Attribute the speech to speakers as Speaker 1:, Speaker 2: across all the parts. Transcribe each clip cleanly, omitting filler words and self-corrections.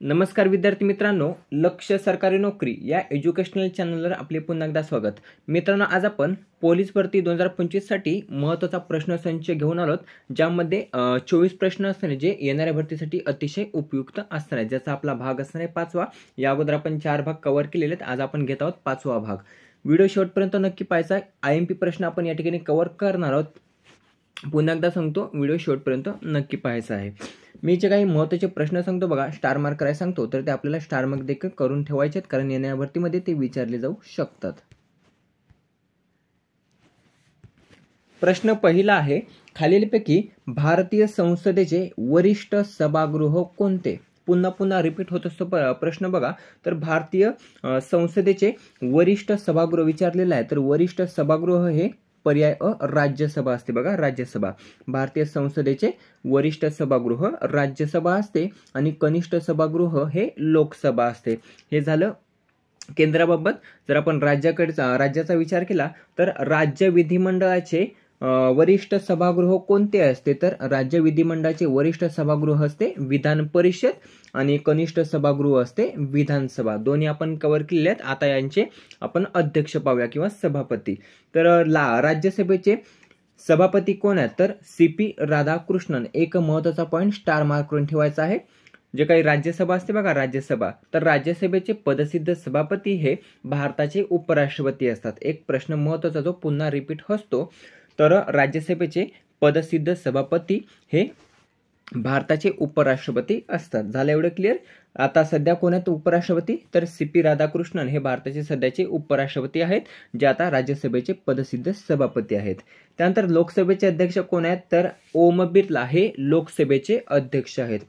Speaker 1: नमस्कार विद्यार्थी मित्रांनो, लक्ष सरकारी नोकरी या एज्युकेशनल चॅनलवर आपले पुन्हा एकदा स्वागत. मित्रांनो, आज आपण पोलीस भरती 2025 साठी महत्त्वाचा प्रश्नसंच घेऊन आलोत, ज्यामध्ये 24 प्रश्न असणार जे येणाऱ्या भरतीसाठी अतिशय उपयुक्त असणार आहे, ज्याचा आपला भाग असणार आहे 5वा. या अगोदर आपण 4 भाग कव्हर केलेले आहेत. आज आपण घेत आहोत 5वा भाग. व्हिडिओ शेवटपर्यंत नक्की पाहायचा. IMP प्रश्न आपण या ठिकाणी कव्हर करणार आहोत. पुन्हा एकदा सांगतो, व्हिडिओ शेवटपर्यंत नक्की पाहायचा आहे. मी जे काही महत्त्वाचे प्रश्न सांगतो बघा, स्टार मार्क करायला सांगतो, तर ते आपल्याला स्टार मार्क देखील करून ठेवायचे आहेत, कारण येणाऱ्या भरतीमध्ये ते विचारले जाऊ शकतात. प्रश्न पहिला आहे, खालीलपैकी भारतीय संसदेचे वरिष्ठ सभागृह कोणते? पुन्हा पुन्हा रिपीट होत असतो प्रश्न बघा. तर भारतीय संसदेचे वरिष्ठ सभागृह विचारलेला आहे. तर वरिष्ठ सभागृह हे पर्याय राज्यसभा असते बघा. राज्यसभा. भारतीय संसदेचे वरिष्ठ सभागृह राज्यसभा असते आणि कनिष्ठ सभागृह हे लोकसभा असते. हे झालं केंद्राबाबत. जर आपण राज्याचा विचार केला तर राज्य विधिमंडळाचे वरिष्ठ सभागृह कोणते असते? तर राज्य विधिमंडळाचे वरिष्ठ सभागृह असते विधान परिषद आणि कनिष्ठ सभागृह असते विधानसभा. दोन्ही आपण कव्हर केलेले आहेत. आता यांचे आपण अध्यक्ष पाहूया किंवा सभापती. तर राज्यसभेचे सभापती कोण आहेत? तर CP राधाकृष्णन. एक महत्त्वाचा पॉईंट स्टार मार्क करून ठेवायचा आहे. जे काही राज्यसभा असते बघा, राज्यसभा, तर राज्यसभेचे पदसिद्ध सभापती हे भारताचे उपराष्ट्रपती असतात. एक प्रश्न महत्त्वाचा जो पुन्हा रिपीट असतो, तर राज्यसभेचे पदसिद्ध सभापती हे भारताचे उपराष्ट्रपती असतात. झालं एवढं क्लिअर? आता सध्या कोण आहेत उपराष्ट्रपती? तर CP राधाकृष्णन हे भारताचे सध्याचे उपराष्ट्रपती आहेत, जे आता राज्यसभेचे पदसिद्ध सभापती आहेत. त्यानंतर लोकसभेचे अध्यक्ष कोण आहेत? तर ओम बिर्ला हे लोकसभेचे अध्यक्ष आहेत.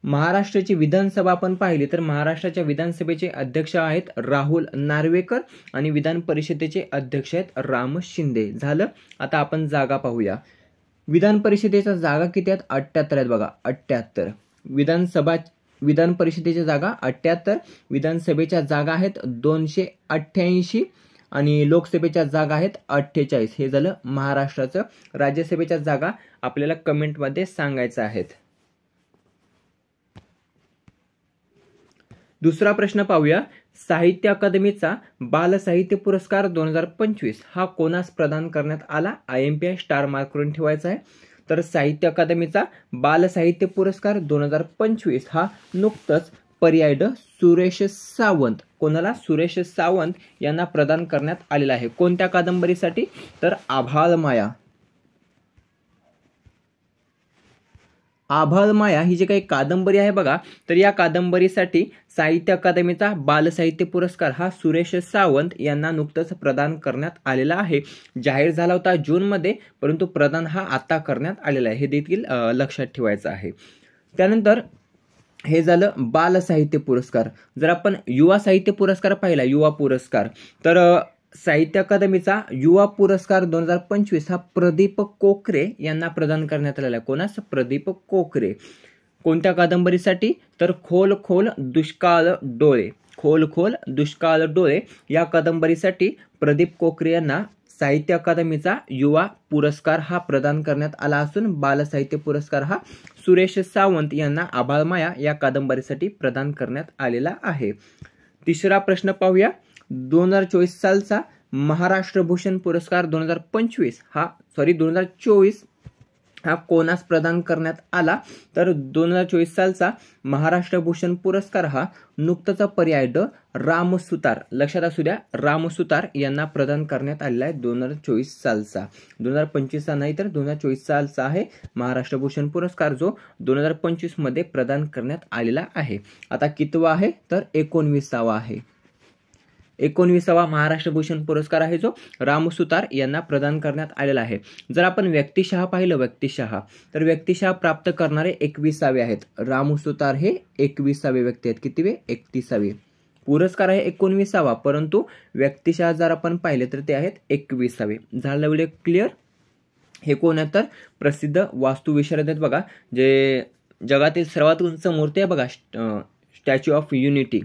Speaker 1: महाराष्ट्राची विधानसभा आपण पाहिली तर महाराष्ट्राच्या विधानसभेचे अध्यक्ष आहेत राहुल नार्वेकर आणि विधान परिषदेचे अध्यक्ष आहेत राम शिंदे. झालं. आता आपण जागा पाहूया. विधान परिषदेच्या जागा किती आहेत? 78 आहेत बघा. 78. विधान परिषदेच्या जागा 78. विधानसभेच्या जागा आहेत 288 आणि लोकसभेच्या जागा आहेत 48. हे झालं महाराष्ट्राचं. राज्यसभेच्या जागा आपल्याला कमेंटमध्ये सांगायचं आहेत. दुसरा प्रश्न पाहूया. साहित्य अकादमीचा बाल साहित्य पुरस्कार 2025 हा कोणास प्रदान करण्यात आला? IMP स्टार मार्क करून ठेवायचा आहे. तर साहित्य अकादमीचा बाल साहित्य पुरस्कार 2025 हा नुकतंच पर्याय सुरेश सावंत. कोणाला? सुरेश सावंत यांना प्रदान करण्यात आलेला आहे. कोणत्या कादंबरीसाठी? तर आभाळमाया. आभाळमाया ही जी काही कादंबरी आहे बघा, तर या कादंबरीसाठी साहित्य अकादमीचा बाल साहित्य पुरस्कार हा सुरेश सावंत यांना नुकतंच प्रदान करण्यात आलेला आहे. जाहीर झाला होता जूनमध्ये, परंतु प्रदान हा आता करण्यात आलेला आहे. हे देखील लक्षात ठेवायचं आहे. त्यानंतर हे झालं बाल साहित्य पुरस्कार. जर आपण युवा साहित्य पुरस्कार पाहिला, युवा पुरस्कार, तर साहित्य अकादमीचा युवा पुरस्कार 2025 हा प्रदीप कोकरे यांना प्रदान करण्यात आलेला आहे. कोणास? प्रदीप कोकरे. कोणत्या कादंबरीसाठी? तर खोल खोल दुष्काळ डोळे. खोल खोल दुष्काळ डोळे या कादंबरीसाठी प्रदीप कोकरे यांना साहित्य अकादमीचा युवा पुरस्कार हा प्रदान करण्यात आला असून बाल साहित्य पुरस्कार हा सुरेश सावंत यांना आभाळमाया या कादंबरीसाठी प्रदान करण्यात आलेला आहे. तिसरा प्रश्न पाहूया. 2024 सालचा महाराष्ट्र भूषण पुरस्कार 2024 हा कोणास प्रदान करण्यात आला? तर 2024 सालचा महाराष्ट्र भूषण पुरस्कार हा नुकताचा पर्याय राम सुतार. लक्षात असू द्या, राम सुतार यांना प्रदान करण्यात आलेला आहे 2024 सालचा. 2025चा नाही तर 2024 सालचा आहे महाराष्ट्र भूषण पुरस्कार, जो 2025 मध्ये प्रदान करण्यात आलेला आहे. आता कितवा आहे? तर 19वा आहे. 19वा महाराष्ट्र भूषण पुरस्कार आहे, जो राम सुतार यांना प्रदान करण्यात आलेला आहे. जर आपण व्यक्तिशः पाहिलं, व्यक्तिशः, तर व्यक्तिशः प्राप्त करणारे 21वे आहेत. राम सुतार हे 21वे व्यक्ती आहेत. कितीवे? 31वे. पुरस्कार आहे 19वा, परंतु व्यक्तिशः जर आपण पाहिले तर ते आहेत 21वे. झालं व्हिडिओ क्लिअर? हे कोण आहेत? तर प्रसिद्ध वास्तुविशारद आहेत बघा, जे जगातील सर्वात उंच मूर्ती आहे बघा, statue of unity.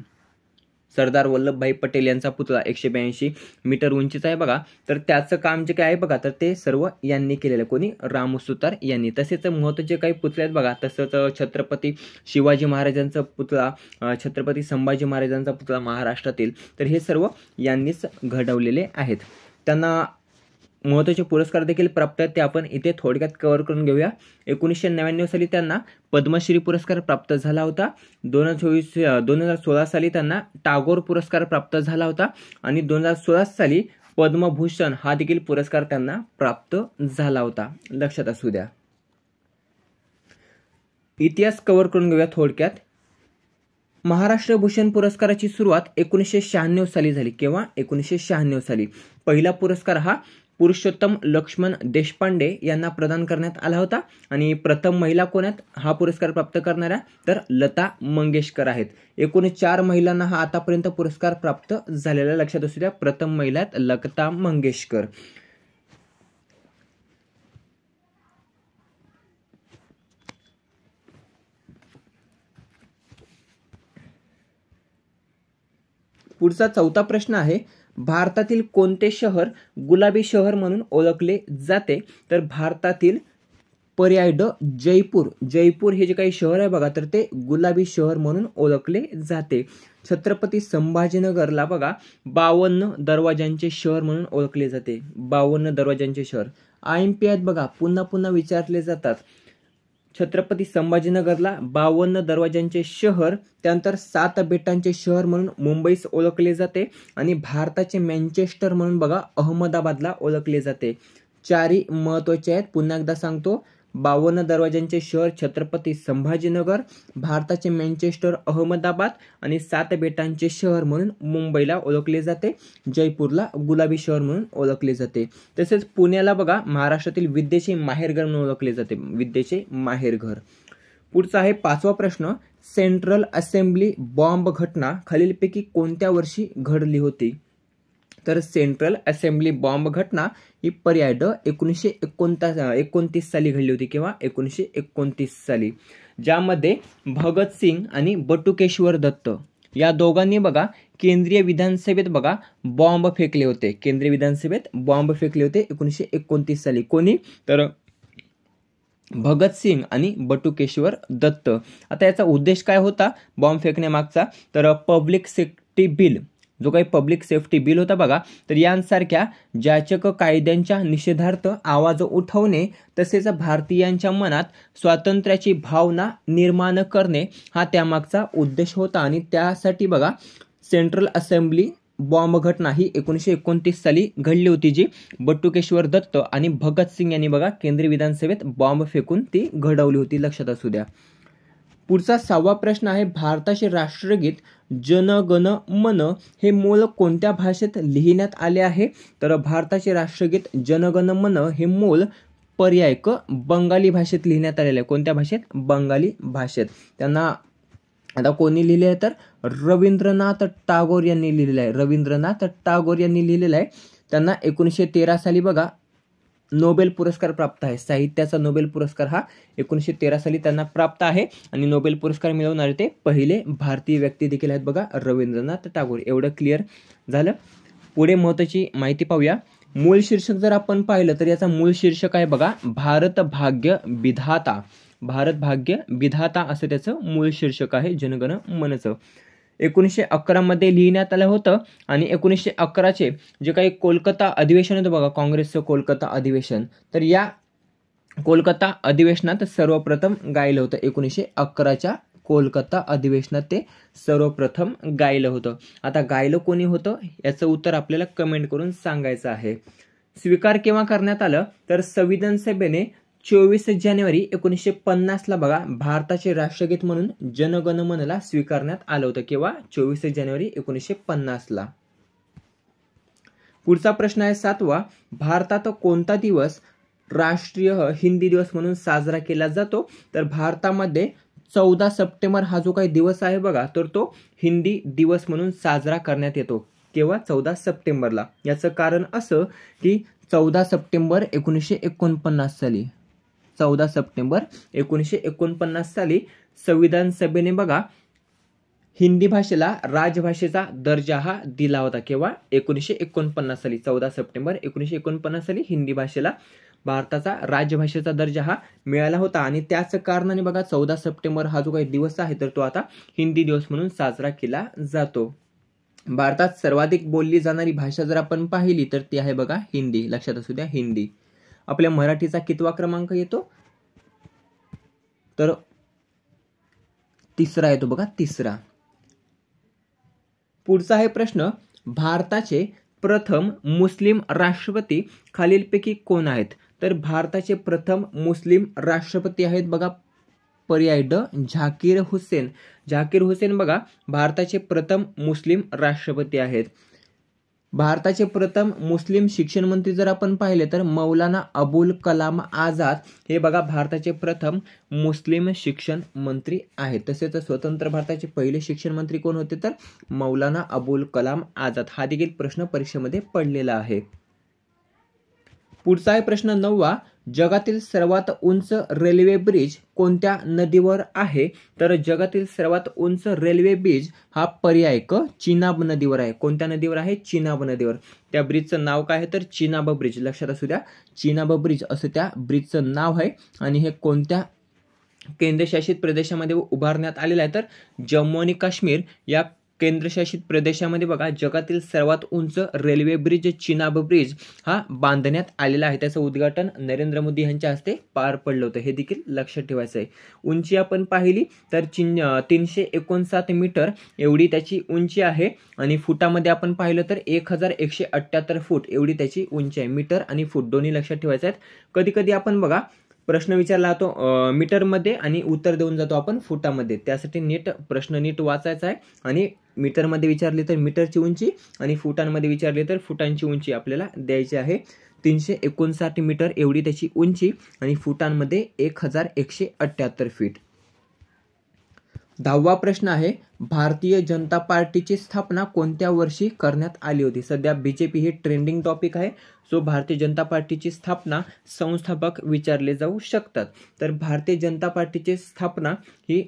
Speaker 1: Sardar Vallabhbhai Patel यांचा पुतळा 182 मीटर उंचीचा आहे बघा. तर त्याचं काम जे काय आहे बघा, तर ते सर्व यांनी केलेलं. कोणी? रामू सुतार यांनी. तसेच महत्त्वाचे काही पुतळे आहेत बघा. तसंच छत्रपती शिवाजी महाराजांचा पुतळा, छत्रपती संभाजी महाराजांचा पुतळा महाराष्ट्रातील, तर हे सर्व यांनीच घडवलेले आहेत. त्यांना महत्त्वाचे पुरस्कार देखील प्राप्त आहेत, ते आपण इथे थोडक्यात कव्हर करून घेऊया. 1999 साली त्यांना पद्मश्री पुरस्कार प्राप्त झाला होता. 2016 साली त्यांना टागोर पुरस्कार प्राप्त झाला होता आणि 2016 साली पद्मभूषण हा देखील पुरस्कार त्यांना प्राप्त झाला होता. लक्षात असू द्या. इतिहास कव्हर करून घेऊया थोडक्यात. महाराष्ट्र भूषण पुरस्काराची सुरुवात 1996 साली झाली. केव्हा? 1996 साली. पहिला पुरस्कार हा पुरुषोत्तम लक्ष्मण देशपांडे यांना प्रदान करण्यात आला होता आणि प्रथम महिला कोण आहेत हा पुरस्कार प्राप्त करणाऱ्या? तर लता मंगेशकर आहेत. एकूण 4 महिलांना हा आतापर्यंत पुरस्कार प्राप्त झालेला. लक्षात असू द्या. प्रथम महिला आहेत लता मंगेशकर. पुढचा 4था प्रश्न आहे, भारतातील कोणते शहर गुलाबी शहर म्हणून ओळखले जाते? तर भारतातील पर्याय ड जयपूर. जयपूर हे जे काही शहर आहे बघा, तर ते गुलाबी शहर म्हणून ओळखले जाते. छत्रपती संभाजीनगरला बघा 52 दरवाजांचे शहर म्हणून ओळखले जाते. 52 दरवाजांचे शहर. IMP आहेत बघा, पुन्हा पुन्हा विचारले जातात. छत्रपती संभाजीनगरला 52 दरवाजांचे शहर, त्यानंतर 7 बेटांचे शहर म्हणून मुंबईस ओळखले जाते आणि भारताचे मँचेस्टर म्हणून बघा अहमदाबादला ओळखले जाते. 4 महत्त्वाचे आहेत. पुन्हा एकदा सांगतो. 52 दरवाजांचे शहर छत्रपती संभाजीनगर, भारताचे मँचेस्टर अहमदाबाद आणि 7 बेटांचे शहर म्हणून मुंबईला ओळखले जाते. जयपूरला गुलाबी शहर म्हणून ओळखले जाते. तसेच पुण्याला बघा महाराष्ट्रातील विद्येचे माहेरघर म्हणून ओळखले जाते. विद्येचे माहेरघर. पुढचा आहे 5वा प्रश्न, सेंट्रल असेंब्ली बॉम्ब घटना खालीलपैकी कोणत्या वर्षी घडली होती? तर सेंट्रल असेंब्ली बॉम्ब घटना ही पर्याय ड 1929 साली घडली होती. किंवा 1929 साली. ज्यामध्ये भगतसिंग आणि बटुकेश्वर दत्त या दोघांनी बघा केंद्रीय विधानसभेत बघा बॉम्ब फेकले होते. केंद्रीय विधानसभेत बॉम्ब फेकले होते 1929 साली. कोणी? तर भगतसिंग आणि बटुकेश्वर दत्त. आता याचा उद्देश काय होता बॉम्ब फेकण्यामागचा? तर पब्लिक सेफ्टी बिल, जो काही पब्लिक सेफ्टी बिल होता बघा, तर यांसारख्या जाचक कायद्यांच्या निषेधार्थ आवाज उठवणे, तसेच भारतीयांच्या मनात स्वातंत्र्याची भावना निर्माण करणे हा त्यामागचा उद्देश होता. आणि त्यासाठी बघा सेंट्रल असेंब्ली बॉम्ब घटना ही 1929 साली घडली होती, जी बटुकेश्वर दत्त आणि भगतसिंग यांनी बघा केंद्रीय विधानसभेत बॉम्ब फेकून ती घडवली होती. लक्षात असू द्या. पुढचा 6वा प्रश्न आहे, भारताचे राष्ट्रगीत जन गण मन हे मूळ कोणत्या भाषेत लिहिण्यात आले आहे? तर भारताचे राष्ट्रगीत जन गण मन हे मूळ पर्याय क बंगाली भाषेत लिहिण्यात आलेले आहे. कोणत्या भाषेत? बंगाली भाषेत. त्यांना आता कोणी लिहिले आहे? तर रवींद्रनाथ टागोर यांनी लिहिलेलं आहे. रवींद्रनाथ टागोर यांनी लिहिलेलं आहे. त्यांना 1913 साली बघा नोबेल पुरस्कार प्राप्त आहे. साहित्याचा नोबेल पुरस्कार हा 1913 साली त्यांना प्राप्त आहे आणि नोबेल पुरस्कार मिळवणारे ते पहिले भारतीय व्यक्ती देखील आहेत बघा रवींद्रनाथ टागोर. एवढं क्लिअर झालं. पुढे महत्त्वाची माहिती पाहूया. मूळ शीर्षक जर आपण पाहिलं तर याचा मूळ शीर्षक आहे बघा भारत भाग्य विधाता. भारत भाग्य विधाता असं त्याचं मूळ शीर्षक आहे जनगण मनचं. 1911 मध्ये लिहिण्यात आलं होतं आणि 1911चे जे काही कोलकाता अधिवेशन होतं बघा काँग्रेसचं कोलकाता अधिवेशन, तर या कोलकाता अधिवेशनात सर्वप्रथम गायलं होतं. 1911च्या कोलकाता अधिवेशनात ते सर्वप्रथम गायलं होतं. आता गायलं कोणी होतं याचं उत्तर आपल्याला कमेंट करून सांगायचं आहे. स्वीकार केव्हा करण्यात आलं? तर संविधान सभेने 24 जानेवारी 1950 ला बघा भारताचे राष्ट्रगीत म्हणून जनगण मनला स्वीकारण्यात आलं होतं. केव्हा? 24 जानेवारी 1950 ला. पुढचा प्रश्न आहे 7वा, भारतात कोणता दिवस राष्ट्रीय हिंदी दिवस म्हणून साजरा केला जातो? तर भारतामध्ये 14 सप्टेंबर हा जो काही दिवस आहे बघा, तर तो हिंदी दिवस म्हणून साजरा करण्यात येतो. केव्हा? 14 सप्टेंबरला. याचं कारण असं की 14 सप्टेंबर 1949 साली 14 सप्टेंबर 1949 साली संविधान सभेने बघा हिंदी भाषेला राजभाषेचा दर्जा हा दिला होता केव्हा? 1949 साली, 14 सप्टेंबर 1949 साली हिंदी भाषेला भारताचा राजभाषेचा दर्जा हा मिळाला होता. आणि त्याच कारणाने बघा 14 सप्टेंबर हा जो काही दिवस आहे तर तो आता हिंदी दिवस म्हणून साजरा केला जातो. भारतात सर्वाधिक बोलली जाणारी भाषा जर आपण पाहिली तर ती आहे बघा हिंदी. लक्षात असू द्या हिंदी. आपल्या मराठीचा कितवा क्रमांक येतो? तर तिसरा येतो बघा, तिसरा. पुढचा आहे प्रश्न, भारताचे प्रथम मुस्लिम राष्ट्रपती खालीलपैकी कोण आहेत? तर भारताचे प्रथम मुस्लिम राष्ट्रपती आहेत बघा, पर्याय ड, झाकीर हुसेन. झाकीर हुसेन बघा भारताचे प्रथम मुस्लिम राष्ट्रपती आहेत. भारताचे प्रथम मुस्लिम शिक्षण मंत्री जर आपण पाहिले तर मौलाना अबुल कलाम आझाद हे बघा भारताचे प्रथम मुस्लिम शिक्षण मंत्री आहेत. तसेच स्वतंत्र भारताचे पहिले शिक्षण मंत्री कोण होते? तर मौलाना अबुल कलाम आझाद. हा देखील प्रश्न परीक्षेमध्ये पडलेला आहे. पुढचा आहे प्रश्न 9वा, जगातील सर्वात उंच रेल्वे ब्रिज कोणत्या नदीवर आहे? तर जगातील सर्वात उंच रेल्वे ब्रिज हा पर्याय क, चिनाब नदीवर आहे. कोणत्या नदीवर आहे? चिनाब नदीवर. त्या ब्रिजचं नाव काय आहे? तर चिनाब ब्रिज. लक्षात असू द्या चिनाब ब्रिज असं त्या ब्रिजचं नाव आहे. आणि हे कोणत्या केंद्रशासित प्रदेशामध्ये उभारण्यात आलेलं आहे? तर जम्मू आणि काश्मीर या केंद्रशासित प्रदेशामध्ये बघा जगातील सर्वात उंच रेल्वे ब्रिज चिनाब ब्रिज हा बांधण्यात आलेला आहे. त्याचं उद्घाटन नरेंद्र मोदी यांच्या हस्ते पार पडलं होतं. हे देखील लक्षात ठेवायचं आहे. उंची आपण पाहिली तर 359 मीटर एवढी त्याची उंची आहे. आणि फुटामध्ये आपण पाहिलं तर 1178 फूट एवढी त्याची उंची आहे. मीटर आणि फूट दोन्ही लक्षात ठेवायचे आहेत. कधी कधी आपण बघा प्रश्न विचारला जातो मीटरमध्ये आणि उत्तर देऊन जातो आपण फुटामध्ये. त्यासाठी नीट प्रश्न नीट वाचायचा आहे. आणि मीटरमध्ये विचारले तर मीटरची उंची आणि फुटांमध्ये विचारले तर फुटांची उंची आपल्याला द्यायची आहे. 359 मीटर एवढी त्याची उंची आणि फुटांमध्ये 1178 फीट. 10वा प्रश्न आहे, भारतीय जनता पार्टीची स्थापना कोणत्या वर्षी करण्यात आली होती? सध्या बीजेपी हे ट्रेंडिंग टॉपिक आहे. सो भारतीय जनता पार्टीची स्थापना संस्थापक विचारले जाऊ शकतात. तर भारतीय जनता पार्टीची स्थापना ही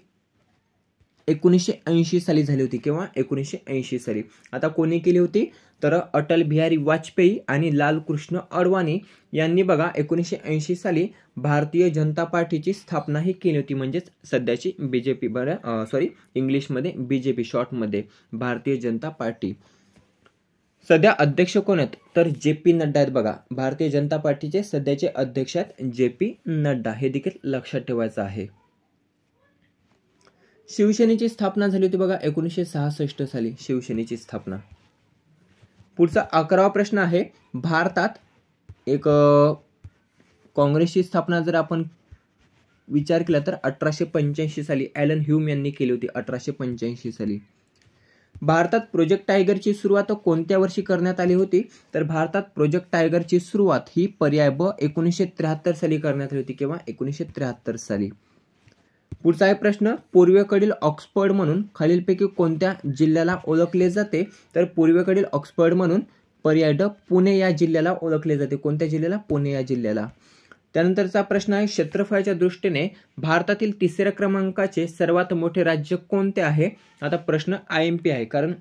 Speaker 1: 1980 साली झाली होती. केव्हा? 1980 साली. आता कोणी केली होती? तर अटल बिहारी वाजपेयी आणि लालकृष्ण अडवाणी यांनी बघा 1980 साली भारतीय जनता पार्टीची स्थापना ही केली होती. म्हणजेच सध्याची बीजेपी, इंग्लिशमध्ये बीजेपी शॉर्टमध्ये भारतीय जनता पार्टी. सध्या अध्यक्ष कोण आहेत? तर जे.पी. नड्डा आहेत बघा. भारतीय जनता पार्टीचे सध्याचे अध्यक्ष आहेत जे.पी. नड्डा. हे देखील लक्षात ठेवायचं आहे. शिवसेनेची स्थापना झाली होती बघा 1966 साली शिवसेनेची स्थापना. पुढचा 11वा प्रश्न आहे, भारतात एक काँग्रेसची स्थापना जर आपण विचार केला तर 1885 साली ॲलन ह्यूम यांनी केली होती. 1885 साली. भारतात प्रोजेक्ट टायगरची सुरुवात कोणत्या वर्षी करण्यात आली होती? तर भारतात प्रोजेक्ट टायगरची सुरुवात ही पर्याय ब 1973 साली करण्यात आली होती. केव्हा? 1973 साली. पुढचा आहे प्रश्न, पूर्वेकडील ऑक्सफर्ड म्हणून खालीलपैकी कोणत्या जिल्ह्याला ओळखले जाते? तर पूर्वेकडील ऑक्सफर्ड म्हणून पर्याय ड पुणे या जिल्ह्याला ओळखले जाते. कोणत्या जिल्ह्याला? पुणे या जिल्ह्याला. त्यानंतरचा प्रश्न आहे, क्षेत्रफळाच्या दृष्टीने भारतातील 3ऱ्या क्रमांकाचे सर्वात मोठे राज्य कोणते आहे? आता प्रश्न IMP आहे कारण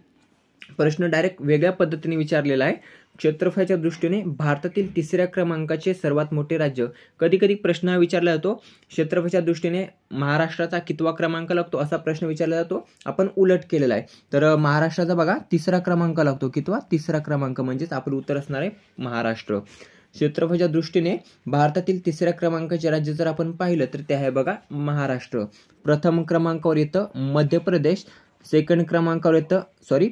Speaker 1: प्रश्न डायरेक्ट वेगळ्या पद्धतीने विचारलेला आहे. क्षेत्रफळाच्या दृष्टीने भारतातील 3ऱ्या क्रमांकाचे सर्वात मोठे राज्य. कधी कधी प्रश्न विचारला जातो क्षेत्रफळाच्या दृष्टीने महाराष्ट्राचा कितवा क्रमांक लागतो असा प्रश्न विचारला जातो. आपण उलट केलेला आहे. तर महाराष्ट्राचा बघा 3रा क्रमांक लागतो. कितवा? 3रा क्रमांक. म्हणजेच आपलं उत्तर असणार आहे महाराष्ट्र. क्षेत्रफळाच्या दृष्टीने भारतातील 3ऱ्या क्रमांकाचे राज्य जर आपण पाहिलं तर ते आहे बघा महाराष्ट्र. प्रथम क्रमांकावर येतं मध्य प्रदेश, सेकंड क्रमांकावर येतं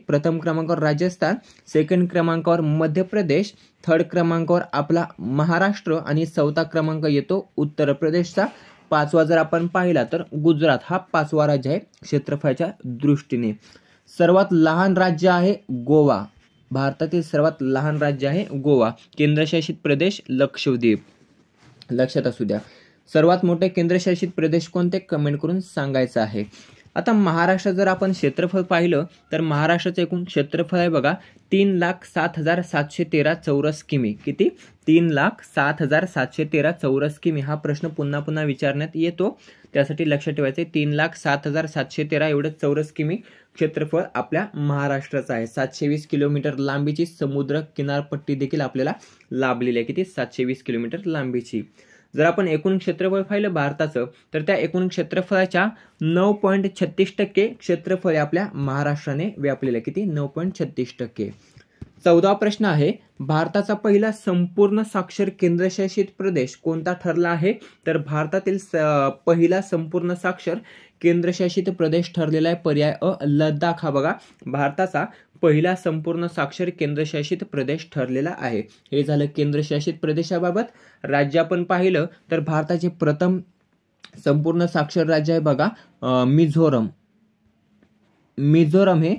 Speaker 1: प्रथम क्रमांकावर राजस्थान, सेकंड क्रमांकावर मध्य प्रदेश, थर्ड क्रमांकावर आपला महाराष्ट्र आणि 4था क्रमांक येतो उत्तर प्रदेशचा. 5वा जर आपण पाहिला तर गुजरात हा 5वा राज्य आहे क्षेत्रफळाच्या दृष्टीने. सर्वात लहान राज्य आहे गोवा. भारतातील सर्वात लहान राज्य आहे गोवा. केंद्रशासित प्रदेश लक्षद्वीप. लक्षात असू द्या. सर्वात मोठे केंद्रशासित प्रदेश कोणते? कमेंट करून सांगायचं आहे. आता महाराष्ट्र जर आपण क्षेत्रफळ पाहिलं तर महाराष्ट्राचं एकूण क्षेत्रफळ आहे बघा 3,07,713 चौरस किमी. किती? 3,07,713 चौरस किमी. हा प्रश्न पुन्हा पुन्हा विचारण्यात येतो, त्यासाठी लक्षात ठेवायचे 3,07,713 एवढं चौरस किमी क्षेत्रफळ आपल्या महाराष्ट्राचं आहे. 720 किलोमीटर लांबीची समुद्र किनारपट्टी देखील आपल्याला लाभलेली आहे. किती? 720 किलोमीटर लांबीची. जर आपण एकूण क्षेत्रफळ पाहिलं भारताचं तर त्या एकूण क्षेत्रफळाच्या 9.36% क्षेत्रफळ आपल्या महाराष्ट्राने व्यापलेलं आहे. किती? 9.36%. 14वा प्रश्न आहे, भारताचा पहिला संपूर्ण साक्षर केंद्रशासित प्रदेश कोणता ठरला आहे? तर भारतातील पहिला संपूर्ण साक्षर केंद्रशासित प्रदेश ठरलेला आहे पर्याय अ लडाख. हा बघा भारताचा पहिला संपूर्ण साक्षर केंद्रशासित प्रदेश ठरलेला आहे. हे झालं केंद्रशासित प्रदेशाबाबत. राज्य आपण पाहिलं तर भारताचे प्रथम संपूर्ण साक्षर राज्य आहे बघा मिझोरम. मिझोरम हे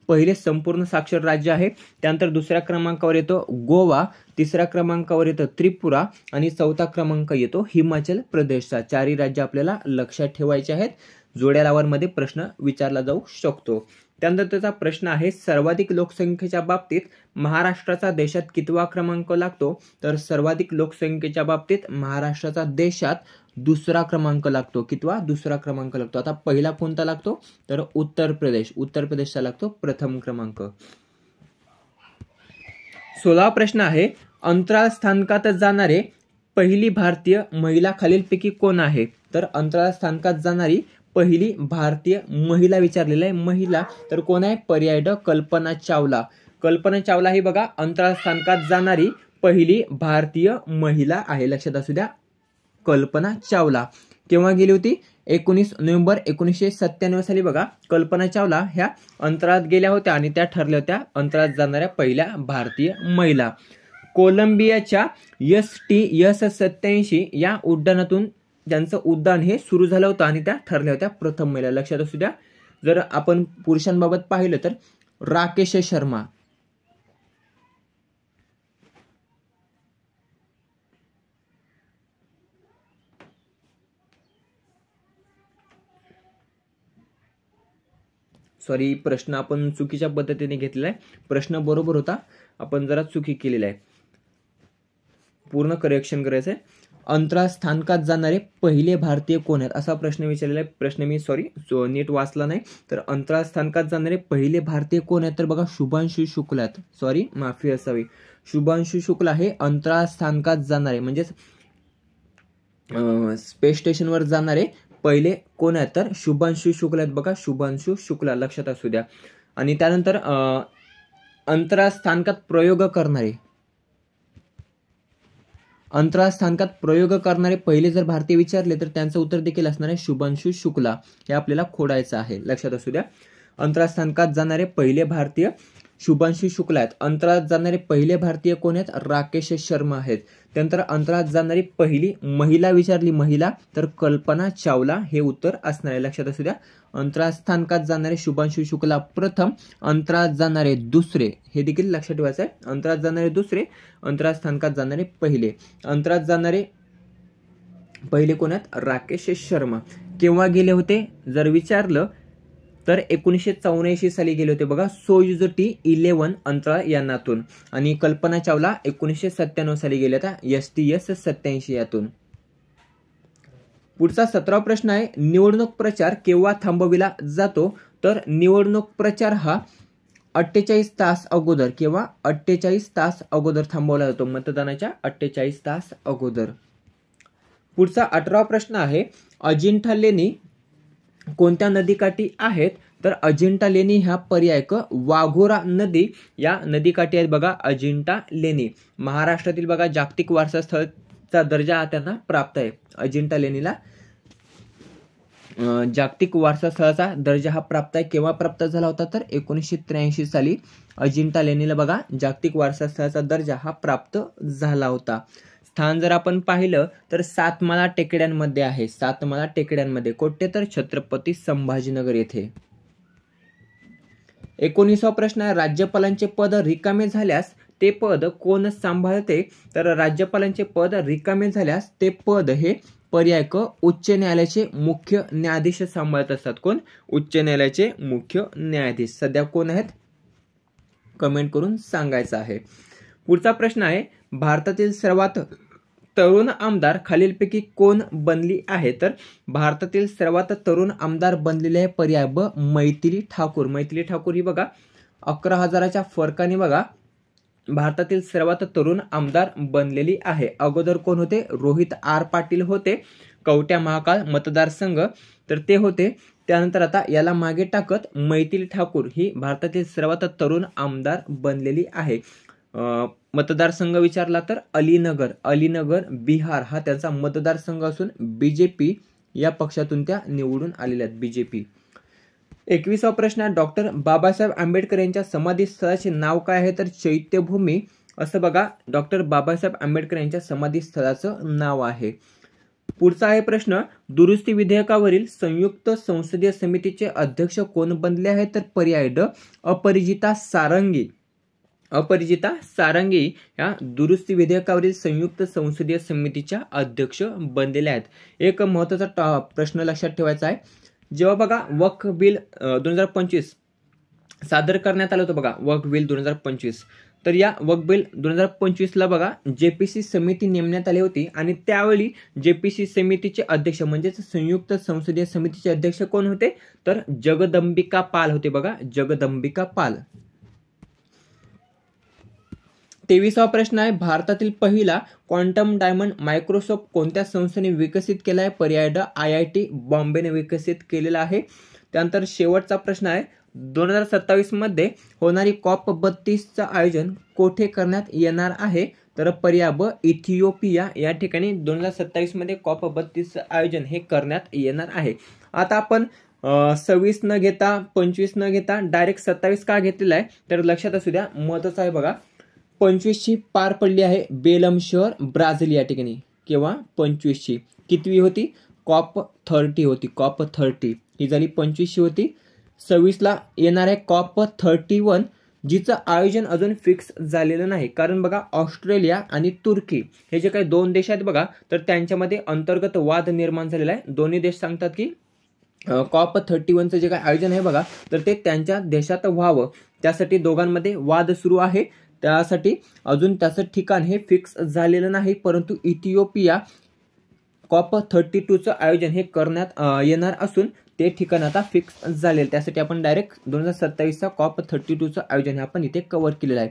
Speaker 1: पहिले संपूर्ण साक्षर राज्य आहे. त्यानंतर दुसऱ्या क्रमांकावर येतो गोवा, तिसऱ्या क्रमांकावर येतो त्रिपुरा आणि चौथा क्रमांक येतो हिमाचल प्रदेशचा. चारही राज्य आपल्याला लक्षात ठेवायचे आहेत. जोड्या लावांमध्ये प्रश्न विचारला जाऊ शकतो. त्यानंतर त्याचा प्रश्न आहे, सर्वाधिक लोकसंख्येच्या बाबतीत महाराष्ट्राचा देशात कितवा क्रमांक लागतो? तर सर्वाधिक लोकसंख्येच्या बाबतीत महाराष्ट्राचा देशात दुसरा क्रमांक लागतो. कितवा? दुसरा क्रमांक लागतो. आता पहिला कोणता लागतो? तर उत्तर प्रदेश. उत्तर प्रदेशचा लागतो प्रथम क्रमांक. 16वा प्रश्न आहे, अंतराळ स्थानकात जाणारे पहिली भारतीय महिला खालीलपैकी कोण आहे? तर अंतराळ स्थानकात जाणारी पहिली भारतीय महिला विचारलेला आहे. महिला तर कोण आहे? पर्याय ड कल्पना चावला. कल्पना चावला ही बघा अंतराळ स्थानकात जाणारी पहिली भारतीय महिला आहे. लक्षात असू द्या, कल्पना चावला. केव्हा गेली होती? 19 नोव्हेंबर 1997 साली बघा कल्पना चावला ह्या अंतराळात गेल्या होत्या आणि त्या ठरल्या होत्या अंतराळात जाणाऱ्या पहिल्या भारतीय महिला. कोलंबियाच्या STS-87 या उड्डाणातून ज्यांचं उड्डाण हे सुरू झालं होतं आणि त्या ठरल्या होत्या प्रथम महिला. लक्षात असू द्या. जर आपण पुरुषांबाबत पाहिलं तर राकेश शर्मा, सॉरी प्रश्न आपण चुकीच्या पद्धतीने घेतलेला आहे. प्रश्न बरोबर होता, आपण जरा चुकी केलेला आहे, पूर्ण करेक्शन करायचं आहे. अंतराळ स्थानकात जाणारे पहिले भारतीय कोण आहेत असा प्रश्न विचारलेला आहे. प्रश्न मी नीट वाचला नाही. तर अंतराळ स्थानकात जाणारे पहिले भारतीय कोण आहेत? तर बघा शुभांशु शुक्ला आहेत. सॉरी माफी असावी. शुभांशु शुक्ला हे अंतराळ स्थानकात जाणारे म्हणजेच स्पेस स्टेशनवर जाणारे पहिले कोण आहेत? तर शुभांशु शुक्ला आहेत बघा. शुभांशु शुक्ला लक्षात असू द्या. आणि त्यानंतर अंतराळ स्थानकात प्रयोग करणारे पहिले जर भारतीय विचारले तर त्यांचं उत्तर देखील असणार आहे शुभांशु शुक्ला. हे आपल्याला खोडायचं आहे. लक्षात असू द्या. अंतराळ स्थानकात जाणारे पहिले भारतीय शुभांशु शुक्ला आहेत. अंतराळात जाणारे पहिले भारतीय कोण आहेत? राकेश शर्मा आहेत. त्यानंतर अंतराळात जाणारी पहिली महिला विचारली महिला तर कल्पना चावला हे उत्तर असणार आहे. लक्षात असू द्या. अंतराळ स्थानकात जाणारे शुभांशु शुक्ला प्रथम, अंतराळात जाणारे दुसरे हे देखील लक्षात ठेवायचं आहे. अंतराळात जाणारे दुसरे, अंतराळ स्थानकात जाणारे पहिले. अंतराळात जाणारे पहिले कोण आहेत? राकेश शर्मा. केव्हा गेले होते जर विचारलं तर 1984 साली गेले होते बघा सोयुज T11 अंतराळ यानातून. आणि कल्पना चावला 1997 साली गेल्या होत्या STS-87 यातून. पुढचा 17वा प्रश्न आहे, निवडणूक प्रचार केव्हा थांबविला जातो? तर निवडणूक प्रचार हा 48 तास अगोदर किंवा 48 तास अगोदर थांबवला जातो. मतदानाच्या 48 तास अगोदर. पुढचा 18वा प्रश्न आहे, अजिंठा लेणी कोणत्या नदीकाठी आहेत? तर अजिंठा लेणी ह्या पर्याय क वाघोरा नदी या नदीकाठी आहेत बघा अजिंठा लेणी. महाराष्ट्रातील बघा जागतिक वारसा स्थळचा दर्जा त्यांना प्राप्त आहे. अजिंठा लेणीला जागतिक वारसा स्थळाचा दर्जा हा प्राप्त आहे. केव्हा प्राप्त झाला होता? तर 1983 साली अजिंठा लेणीला बघा जागतिक वारसा स्थळाचा दर्जा हा प्राप्त झाला होता. स्थान जर आपण पाहिलं तर सातमाळा टेकड्यांमध्ये आहे. सातमाळा टेकड्यांमध्ये कोठे? तर छत्रपती संभाजीनगर येथे. 19वा प्रश्न आहे, राज्यपालांचे पद रिकामे झाल्यास ते पद कोण सांभाळते? तर राज्यपालांचे पद रिकामे झाल्यास ते पद हे पर्याय क उच्च न्यायालयाचे मुख्य न्यायाधीश सांभाळत असतात. कोण? उच्च न्यायालयाचे मुख्य न्यायाधीश. सध्या कोण आहेत? कमेंट करून सांगायचं आहे. पुढचा प्रश्न आहे, भारतातील सर्वात तरुण आमदार खालीलपैकी कोण बनली आहे? तर भारतातील सर्वात तरुण आमदार बनलेले आहे पर्याय ब मैथिली ठाकूर. मैथिली ठाकूर ही बघा 11,000च्या फरकाने बघा भारतातील सर्वात तरुण आमदार बनलेली आहे. अगोदर कोण होते? रोहित आर पाटील होते, कवठ्या महाकाळ मतदारसंघ, तर ते होते. त्यानंतर आता याला मागे टाकत मैथिली ठाकूर ही भारतातील सर्वात तरुण आमदार बनलेली आहे. मतदारसंघ विचारला तर अलीनगर बिहार हा त्यांचा मतदारसंघ असून बीजेपी या पक्षातून त्या निवडून आलेल्या आहेत. बीजेपी. 21वा प्रश्न आहे, डॉक्टर बाबासाहेब आंबेडकर यांच्या समाधी स्थळाचे नाव काय आहे? तर चैत्यभूमी असं बघा डॉक्टर बाबासाहेब आंबेडकर यांच्या समाधी स्थळाचं नाव आहे. पुढचा आहे प्रश्न, दुरुस्ती विधेयकावरील संयुक्त संसदीय समितीचे अध्यक्ष कोण बनले आहेत? तर पर्याय ड अपराजिता सारंगी. अपराजिता सारंगी या दुरुस्ती विधेयकावरील संयुक्त संसदीय समितीच्या अध्यक्ष बनलेल्या आहेत. एक महत्त्वाचा प्रश्न लक्षात ठेवायचा आहे, जेव्हा बघा वक्फ बिल 2025 सादर करण्यात आलं होतं बघा, वक्फ बिल 2025, तर या वक्फ बिल 2025ला बघा जेपीसी समिती नेमण्यात आली होती आणि त्यावेळी जेपीसी समितीचे अध्यक्ष म्हणजेच संयुक्त संसदीय समितीचे अध्यक्ष कोण होते? तर जगदंबिका पाल होते बघा, जगदंबिका पाल. 23वा प्रश्न आहे, भारतातील पहिला क्वांटम डायमंड मायक्रोसॉफ्ट कोणत्या संस्थेने विकसित केला आहे? पर्याय ड IIT बॉम्बेने विकसित केलेला आहे. त्यानंतर शेवटचा प्रश्न आहे, 2027 मध्ये होणारी COP32चं आयोजन कोठे करण्यात येणार आहे? तर पर्याय ब इथिओपिया या ठिकाणी 2027 मध्ये COP32चं आयोजन हे करण्यात येणार आहे. आता आपण 26 न घेता 25 न घेता डायरेक्ट 27 का घेतलेला आहे? तर लक्षात असू द्या, महत्त्वाचं आहे बघा. 25ची पार पडली आहे बेलम शहर ब्राझील या ठिकाणी. केव्हा? 25ची. कितवी होती? COP30 होती. COP30 ही झाली 25ची होती. 26ला येणार आहे COP31 जिचं आयोजन अजून फिक्स झालेलं नाही. कारण बघा ऑस्ट्रेलिया आणि तुर्की हे जे काही दोन देश आहेत बघा, तर त्यांच्यामध्ये अंतर्गत वाद निर्माण झालेला आहे. दोन्ही देश सांगतात की COP31चं जे काही आयोजन आहे बघा, तर ते त्यांच्या देशात व्हावं, त्यासाठी दोघांमध्ये वाद सुरू आहे. त्यासाठी अजून त्याचं ठिकाण हे फिक्स झालेलं नाही, परंतु इथिओपिया COP32चं आयोजन हे करण्यात येणार असून ते ठिकाण आता फिक्स झालेलं. त्यासाठी आपण डायरेक्ट 2027चा COP32चं आयोजन हे आपण इथे कव्हर केलेलं आहे.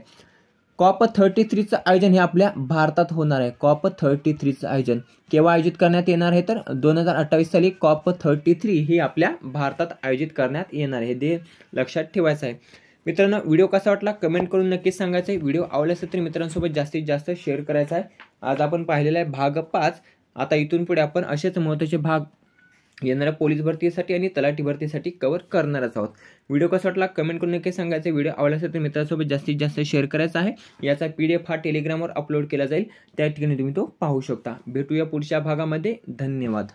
Speaker 1: COP33चं आयोजन हे आपल्या भारतात होणार आहे. COP33चं आयोजन केव्हा आयोजित करण्यात येणार आहे? तर 2028 साली COP33 ही आपल्या भारतात आयोजित करण्यात येणार आहे. हे लक्षात ठेवायचं आहे. मित्रांनो, व्हिडिओ कसा वाटला कमेंट करून नक्कीच सांगायचं आहे. व्हिडिओ आवडला असेल तर मित्रांसोबत जास्तीत जास्त शेअर करायचा आहे. आज आपण पाहिलेला आहे भाग 5. आता इथून पुढे आपण असेच महत्त्वाचे भाग येणाऱ्या पोलीस भरतीसाठी आणि तलाठी भरतीसाठी कव्हर करणारच आहोत. व्हिडिओ कसा वाटला कमेंट करून नक्की सांगायचं. व्हिडिओ आवडला असेल तर मित्रांसोबत जास्तीत जास्त शेअर करायचा आहे. याचा PDF हा टेलिग्रामवर अपलोड केला जाईल, त्या ठिकाणी तुम्ही तो पाहू शकता. भेटूया पुढच्या भागामध्ये. धन्यवाद.